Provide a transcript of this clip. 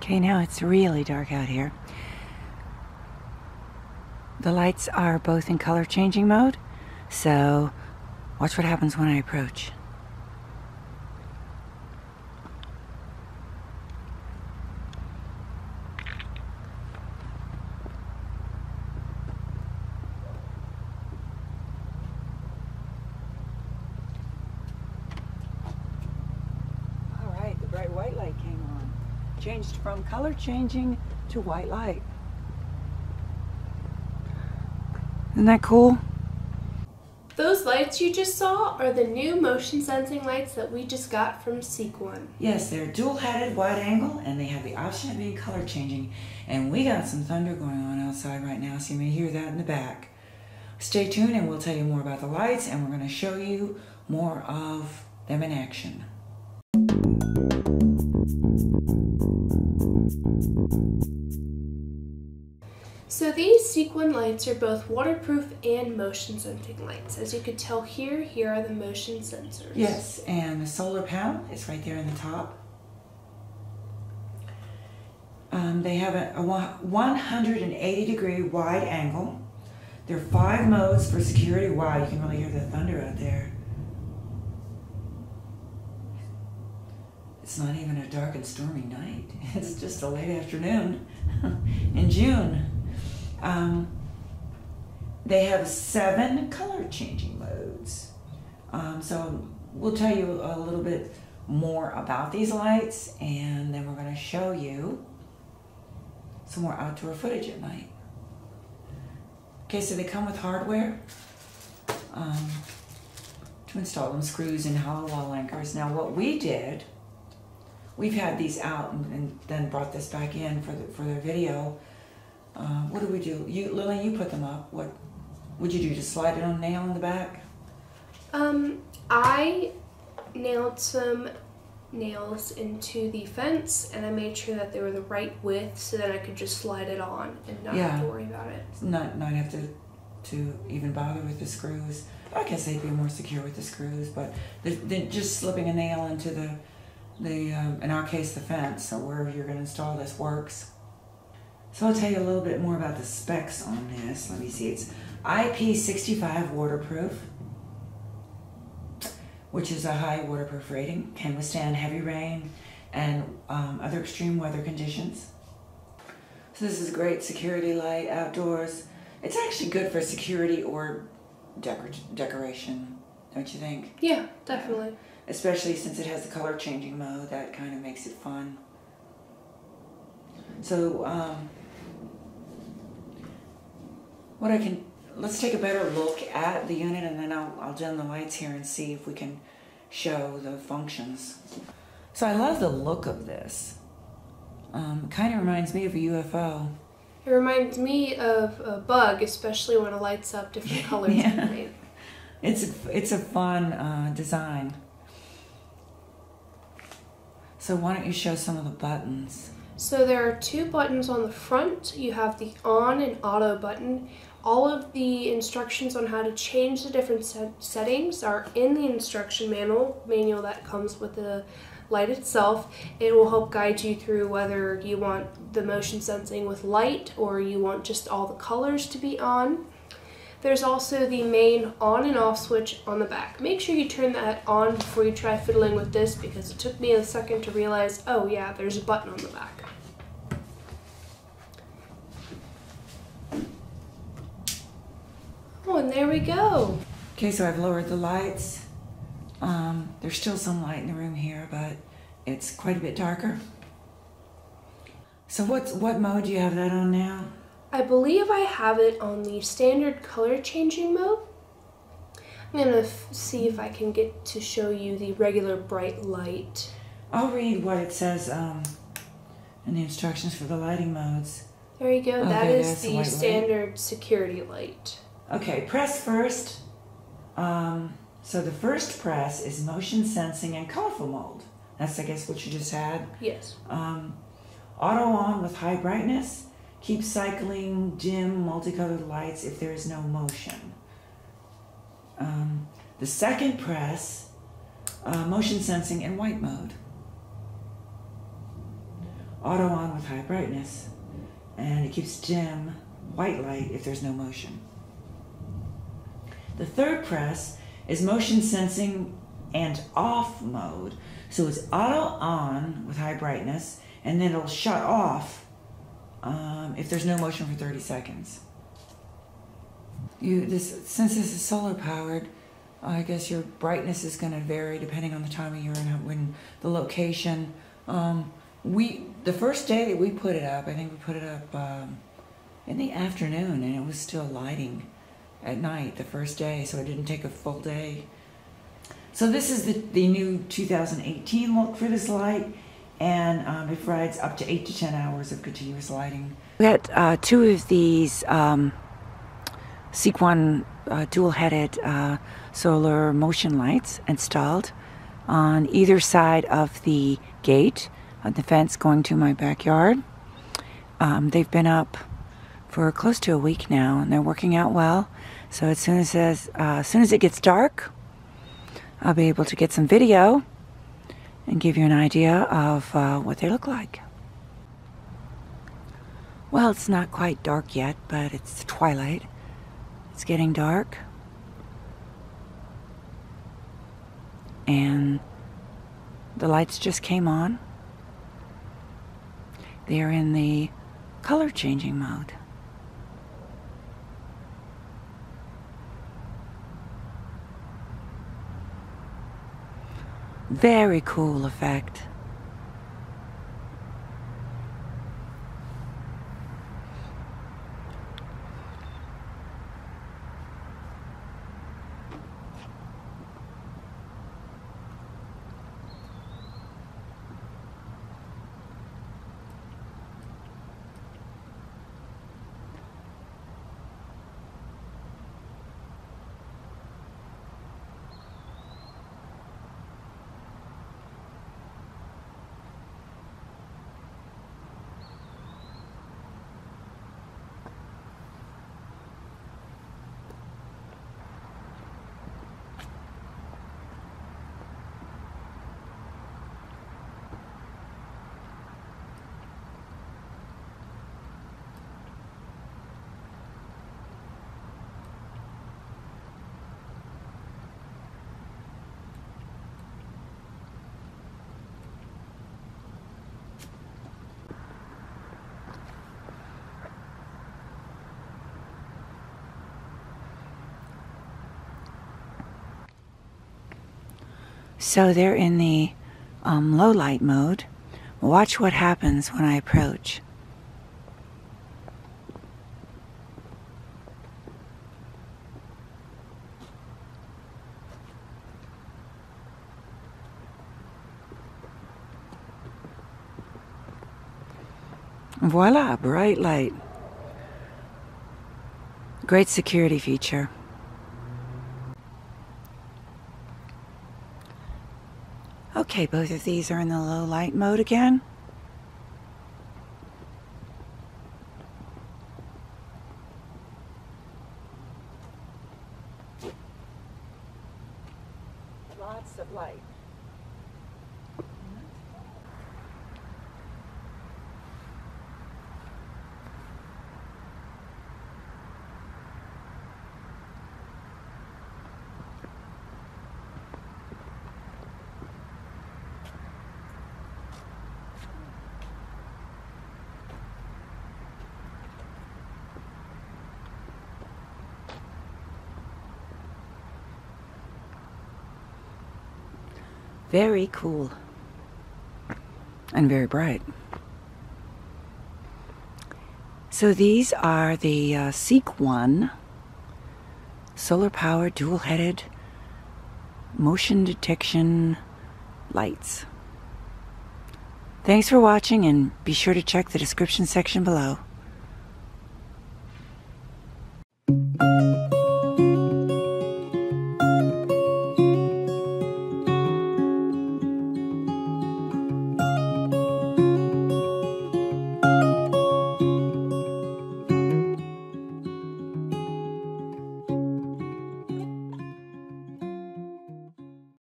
Okay, now it's really dark out here. The lights are both in color changing mode, so watch what happens when I approach. All right, the bright white light came on. Changed from color changing to white light. Isn't that cool? Those lights you just saw are the new motion sensing lights that we just got from seekone. Yes, they're dual-headed wide angle and they have the option of being color changing. And we got some thunder going on outside right now, so you may hear that in the back. Stay tuned and we'll tell you more about the lights, and we're going to show you more of them in action. So these seekone lights are both waterproof and motion sensing lights. As you can tell here are the motion sensors. Yes, and the solar panel is right there in the top. They have a 180-degree wide angle. There are 5 modes for security. Wow, you can really hear the thunder out there. It's not even a dark and stormy night. It's just a late afternoon in June. They have 7 color changing modes. So we'll tell you a little bit more about these lights, and then we're going to show you some more outdoor footage at night. Okay, so they come with hardware to install them, screws and hollow wall anchors. Now what we did, we've had these out and then brought this back in for the video. What do we do? Lily, you put them up. What would you do? Just slide it on a nail in the back? I nailed some nails into the fence, and I made sure that they were the right width so that I could just slide it on and not have to worry about it. Not have to even bother with the screws. I guess they'd be more secure with the screws, but they're just slipping a nail into the in our case, the fence, so wherever you're going to install this works. So I'll tell you a little bit more about the specs on this. Let me see. It's IP65 waterproof, which is a high waterproof rating, can withstand heavy rain and other extreme weather conditions. So this is a great security light outdoors. It's actually good for security or decoration, don't you think? Yeah, definitely. Yeah. Especially since it has the color changing mode, that kind of makes it fun. So let's take a better look at the unit, and then I'll dim the lights here and see if we can show the functions. So I love the look of this. Kind of reminds me of a UFO. It reminds me of a bug, especially when it lights up different colors. Yeah. It's a fun design. So why don't you show some of the buttons? So there are 2 buttons on the front. You have the on and auto button. All of the instructions on how to change the different settings are in the instruction manual that comes with the light itself. It will help guide you through whether you want the motion sensing with light or you want just all the colors to be on. There's also the main on and off switch on the back. Make sure you turn that on before you try fiddling with this, because it took me a second to realize, oh yeah, there's a button on the back. Oh, and there we go. Okay, so I've lowered the lights. There's still some light in the room here, but it's quite a bit darker. So what mode do you have that on now? I believe I have it on the standard color changing mode. I'm gonna see if I can get to show you the regular bright light. I'll read what it says in the instructions for the lighting modes. There you go. That is the standard light. Security light. Okay, press first. So the first press is motion sensing and colorful mode. That's, I guess, what you just had. Yes. Auto on with high brightness. Keep cycling dim multicolored lights if there is no motion. The second press, motion sensing in white mode. auto on with high brightness, and it keeps dim white light if there's no motion. The third press is motion sensing and off mode. So it's auto on with high brightness, and then it'll shut off if there's no motion for 30 seconds. Since this is solar powered, I guess your brightness is going to vary depending on the time of year and when the location. The first day that we put it up, I think we put it up in the afternoon, and it was still lighting at night the first day, so it didn't take a full day. So this is the new 2018 look for this light, and it provides up to 8 to 10 hours of continuous lighting. We got two of these seekone dual-headed solar motion lights installed on either side of the gate of the fence going to my backyard. They've been up for close to a week now, and they're working out well. So as soon as it gets dark, I'll be able to get some video and give you an idea of what they look like. Well, it's not quite dark yet, but it's twilight. It's getting dark. And the lights just came on. They are in the color changing mode. Very cool effect. So they're in the low light mode. Watch what happens when I approach. Voila, bright light. Great security feature. Okay, both of these are in the low light mode again. Lots of light. Very cool and very bright. So these are the seekone solar powered dual-headed motion detection lights. Thanks for watching, and be sure to check the description section below.